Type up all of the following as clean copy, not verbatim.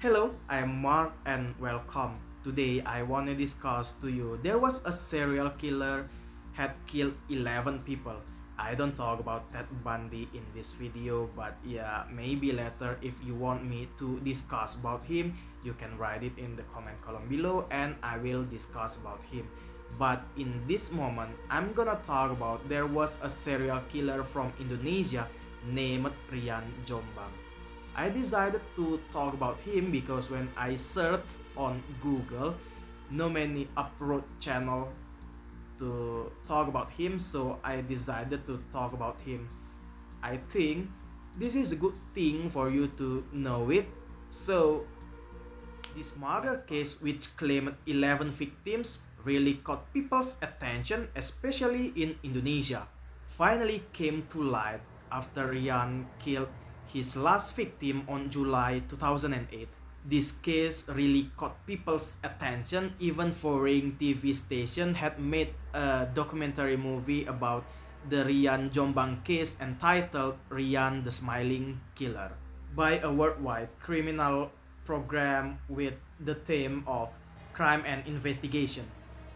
Hello, I'm Mark and welcome. Today I want to discuss to you there was a serial killer had killed 11 people. I don't talk about Ted Bundy in this video, but yeah, maybe later if you want me to discuss about him, you can write it in the comment column below and I will discuss about him. But in this moment, I'm gonna talk about there was a serial killer from Indonesia named Rian Jombang. I decided to talk about him because when I searched on Google, no many upload channel to talk about him, so I decided to talk about him. I think this is a good thing for you to know it. So this murder case, which claimed 11 victims, really caught people's attention, especially in Indonesia. Finally came to light after Rian killed his last victim on July 2008. This case really caught people's attention. Even foreign TV station had made a documentary movie about the Rian Jombang case entitled Rian the Smiling Killer by a worldwide criminal program with the theme of crime and investigation.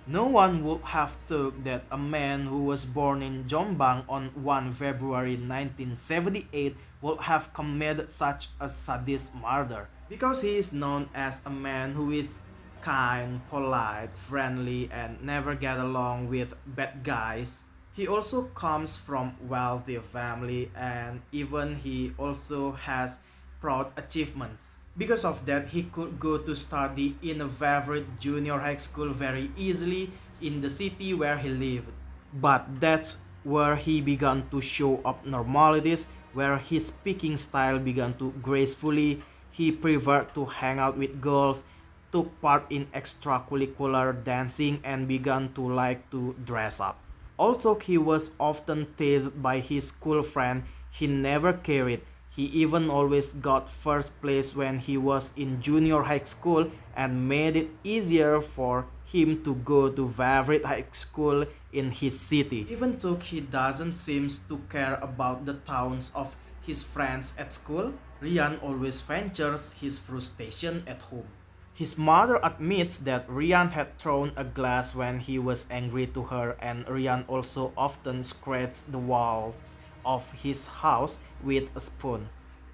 No one would have thought that a man who was born in Jombang on 1 February 1978 would have committed such a sadist murder, because he is known as a man who is kind, polite, friendly, and never get along with bad guys. He also comes from wealthy family and even he also has proud achievements. Because of that, he could go to study in a favorite junior high school very easily in the city where he lived. But that's where he began to show abnormalities, where his speaking style began to gracefully. He preferred to hang out with girls, took part in extracurricular dancing, and began to like to dress up. Although he was often teased by his school friend, he never cared. He even always got first place when he was in junior high school and made it easier for him to go to favorite high school in his city. Even though he doesn't seem to care about the thoughts of his friends at school, Rian always ventures his frustration at home. His mother admits that Rian had thrown a glass when he was angry to her, and Rian also often scratched the walls of his house with a spoon.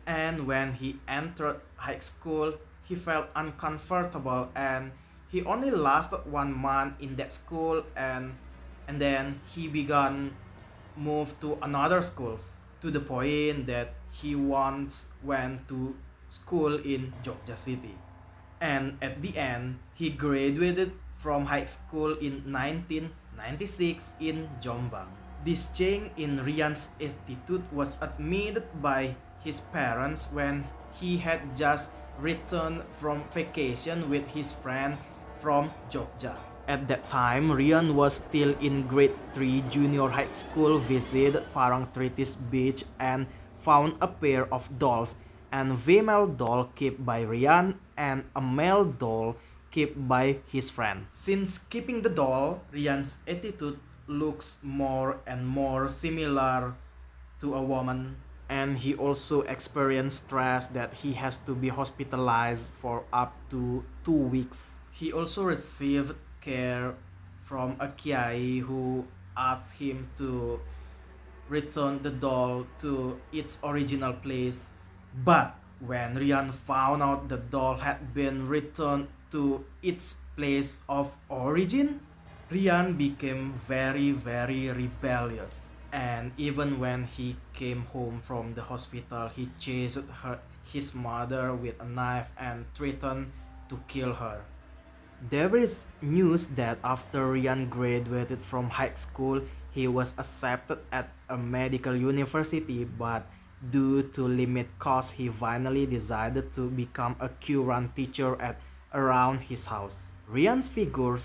And when he entered high school, he felt uncomfortable and he only lasted 1 month in that school, and then he began move to another schools to the point that he once went to school in Jogja City. And at the end, he graduated from high school in 1996 in Jombang. This change in Rian's attitude was admitted by his parents when he had just returned from vacation with his friend from Jogja. At that time, Rian was still in grade 3 junior high school, visited Parangtritis Beach and found a pair of dolls, and female doll kept by Rian and a male doll kept by his friend. Since keeping the doll, Rian's attitude looks more and more similar to a woman, and he also experienced stress that he has to be hospitalized for up to 2 weeks. He also received care from a kiai who asked him to return the doll to its original place. But when Rian found out the doll had been returned to its place of origin, Rian became very rebellious. And even when he came home from the hospital, he chased his mother with a knife and threatened to kill her. There is news that after Rian graduated from high school, he was accepted at a medical university, but due to limit costs, he finally decided to become a Quran teacher at around his house. Rian's figure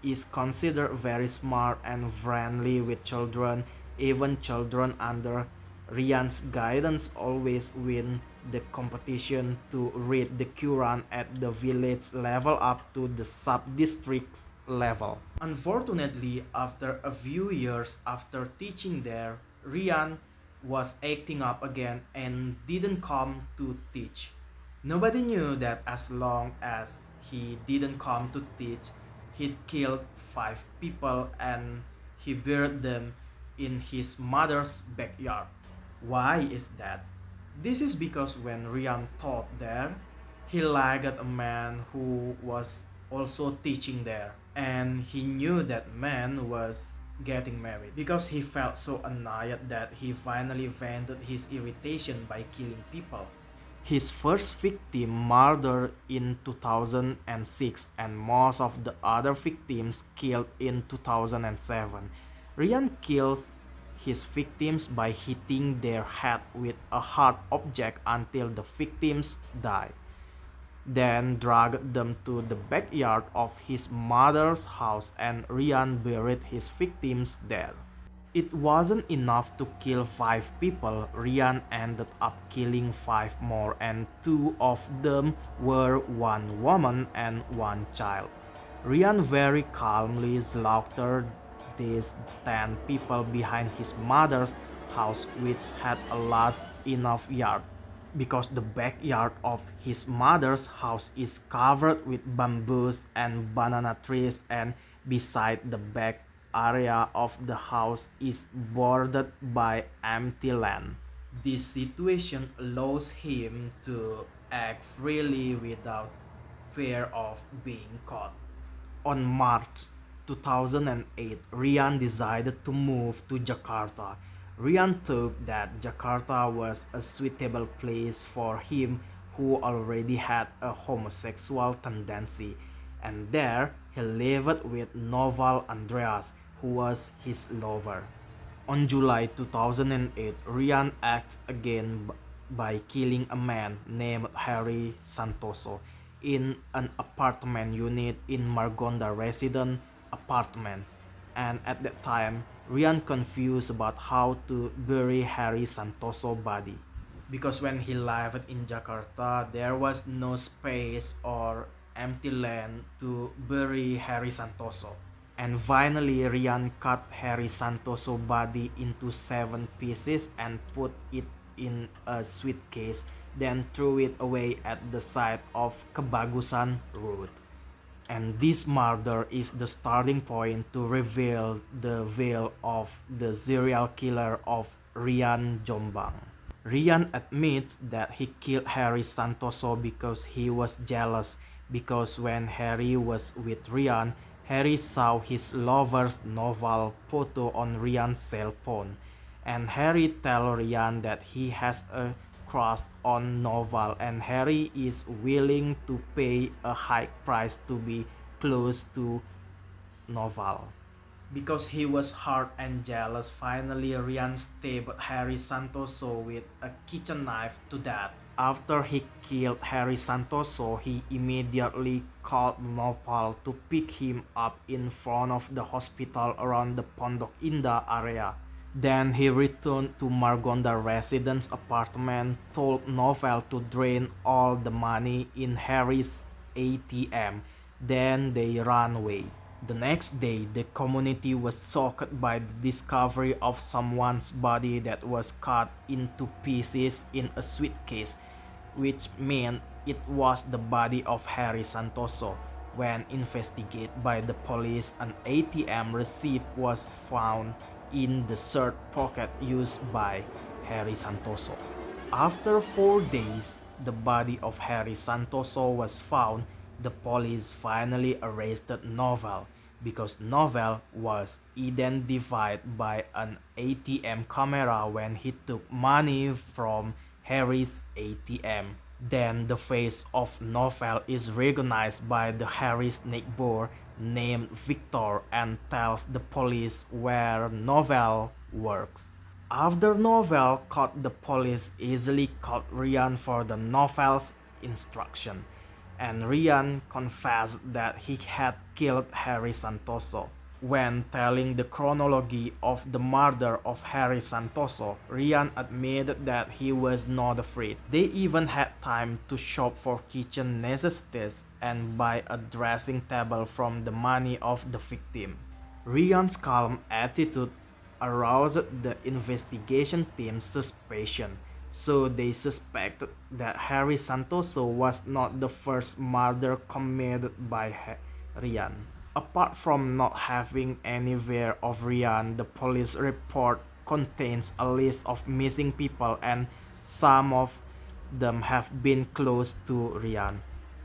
is considered very smart and friendly with children. Even children under Rian's guidance always win the competition to read the Quran at the village level up to the sub-district level. Unfortunately, after a few years after teaching there, Rian was acting up again and didn't come to teach. Nobody knew that as long as he didn't come to teach, he'd killed 5 people and he buried them in his mother's backyard. Why is that? This is because when Ryan taught there, he liked a man who was also teaching there, and he knew that man was getting married. Because he felt so annoyed that he finally vented his irritation by killing people. His first victim murdered in 2006 and most of the other victims killed in 2007. Ryan kills his victims by hitting their head with a hard object until the victims die, then dragged them to the backyard of his mother's house and Ryan buried his victims there. It wasn't enough to kill 5 people. Ryan ended up killing 5 more, and 2 of them were one woman and one child. Ryan very calmly slaughtered these 10 people behind his mother's house, which had a lot enough yard because the backyard of his mother's house is covered with bamboos and banana trees, and beside the back area of the house is bordered by empty land. This situation allows him to act freely without fear of being caught. On March 2008, Ryan decided to move to Jakarta. Ryan thought that Jakarta was a suitable place for him who already had a homosexual tendency, and there he lived with Noval Andreas, who was his lover. On July 2008, Ryan acted again by killing a man named Harry Santoso in an apartment unit in Margonda Resident Apartments, and at that time, Ryan confused about how to bury Harry Santoso's body. Because when he lived in Jakarta, there was no space or empty land to bury Harry Santoso. And finally, Ryan cut Harry Santoso's body into 7 pieces and put it in a suitcase, then threw it away at the side of Kebagusan Road. And this murder is the starting point to reveal the veil of the serial killer of Ryan Jombang. Ryan admits that he killed Harry Santoso because he was jealous, because when Harry was with Ryan, Harry saw his lover's Noval photo on Ryan's cell phone, and Harry tells Ryan that he has a crush on Noval and Harry is willing to pay a high price to be close to Noval. Because he was hurt and jealous, finally Ryan stabbed Harry Santoso with a kitchen knife to death. After he killed Harry Santoso, he immediately called Noval to pick him up in front of the hospital around the Pondok Indah area. Then he returned to Margonda residence apartment, told Noval to drain all the money in Harry's ATM. Then they ran away. The next day, the community was shocked by the discovery of someone's body that was cut into pieces in a suitcase, which meant it was the body of Harry Santoso. When investigated by the police, an ATM receipt was found in the shirt pocket used by Harry Santoso. After 4 days, the body of Harry Santoso was found. The police finally arrested Noval because Noval was identified by an ATM camera when he took money from Harry's ATM. Then the face of Noval is recognized by the Harry's neighbor named Victor and tells the police where Noval works. After Noval caught, the police easily caught Ryan for the Noval's instruction, and Ryan confessed that he had killed Harry Santoso. When telling the chronology of the murder of Harry Santoso, Ryan admitted that he was not afraid. They even had time to shop for kitchen necessities and buy a dressing table from the money of the victim. Ryan's calm attitude aroused the investigation team's suspicion. So they suspected that Harry Santoso was not the first murder committed by Rian. Apart from not having anywhere of Rian, the police report contains a list of missing people and some of them have been close to Rian.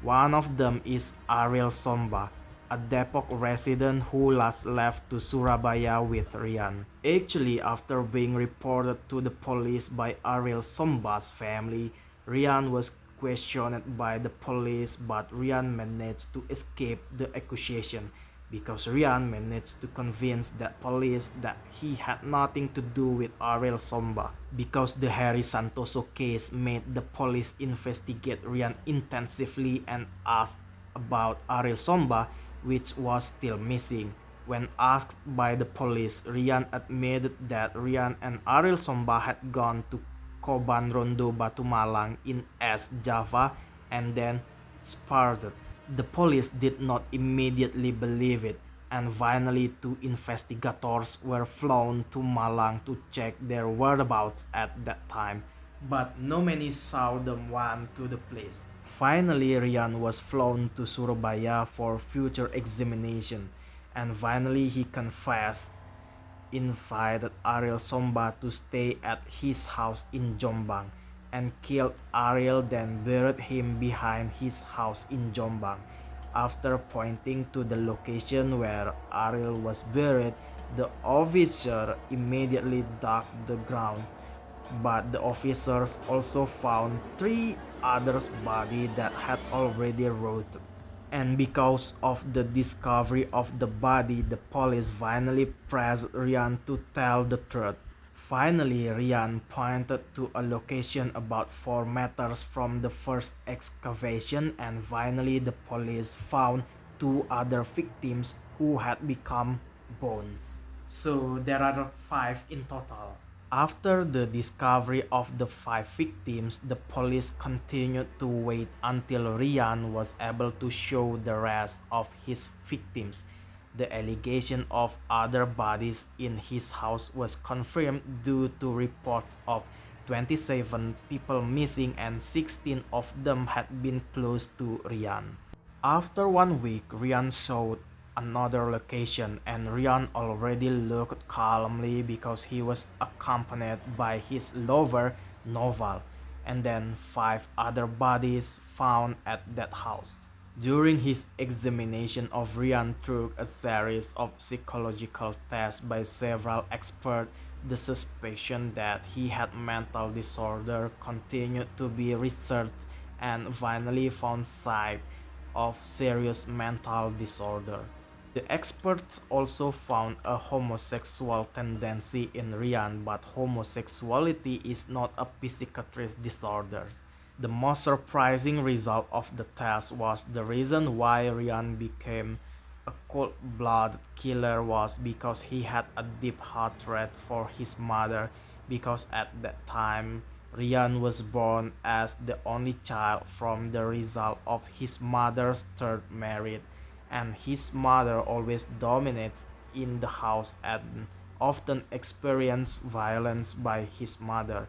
One of them is Ariel Somba, a Depok resident who last left to Surabaya with Rian. Actually, after being reported to the police by Ariel Somba's family, Rian was questioned by the police, but Rian managed to escape the accusation because Rian managed to convince the police that he had nothing to do with Ariel Somba. Because the Harry Santoso case made the police investigate Rian intensively and asked about Ariel Somba, which was still missing. When asked by the police, Rian admitted that Rian and Ariel Somba had gone to Koban Rondo Batu Malang in East Java and then sputtered. The police did not immediately believe it, and finally two investigators were flown to Malang to check their whereabouts at that time, but no many saw them went to the place. Finally, Rian was flown to Surabaya for future examination, and finally he confessed, invited Ariel Somba to stay at his house in Jombang, and killed Ariel, then buried him behind his house in Jombang. After pointing to the location where Ariel was buried, the officer immediately dug the ground, but the officers also found three others' bodies that had already rotted. And because of the discovery of the body, the police finally pressed Rian to tell the truth. Finally, Rian pointed to a location about 4 meters from the first excavation, and finally the police found 2 other victims who had become bones. So there are 5 in total. After the discovery of the 5 victims, the police continued to wait until Rian was able to show the rest of his victims. The allegation of other bodies in his house was confirmed due to reports of 27 people missing and 16 of them had been close to Rian. After 1 week, Rian showed another location, and Rian already looked calmly because he was accompanied by his lover Noval, and then 5 other bodies found at that house. During his examination of Rian through a series of psychological tests by several experts, the suspicion that he had mental disorder continued to be researched and finally found signs of serious mental disorder. The experts also found a homosexual tendency in Rian, but homosexuality is not a psychiatric disorder. The most surprising result of the test was the reason why Rian became a cold-blooded killer was because he had a deep hatred for his mother, because at that time Rian was born as the only child from the result of his mother's third marriage, and his mother always dominates in the house and often experienced violence by his mother.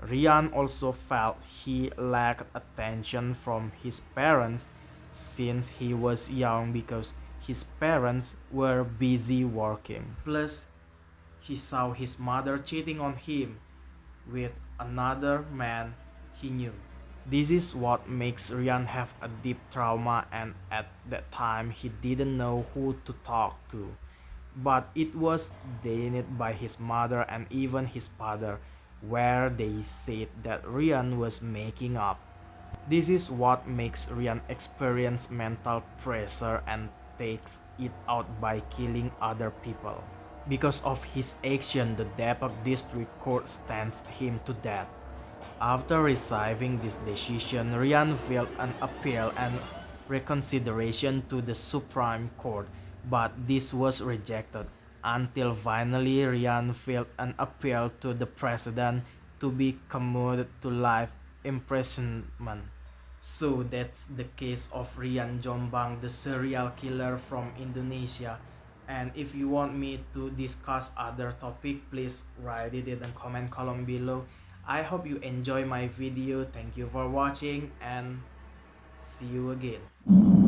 Rian also felt he lacked attention from his parents since he was young because his parents were busy working. Plus, he saw his mother cheating on him with another man he knew. This is what makes Rian have a deep trauma, and at that time he didn't know who to talk to. But it was denied by his mother and even his father, where they said that Rian was making up. This is what makes Rian experience mental pressure and takes it out by killing other people. Because of his action, the Depok District Court sentenced him to death. After receiving this decision, Rian filed an appeal and reconsideration to the Supreme Court, but this was rejected until finally Rian filed an appeal to the president to be commuted to life imprisonment. So that's the case of Rian Jombang, the serial killer from Indonesia. And if you want me to discuss other topic, please write it in the comment column below. I hope you enjoy my video. Thank you for watching and see you again.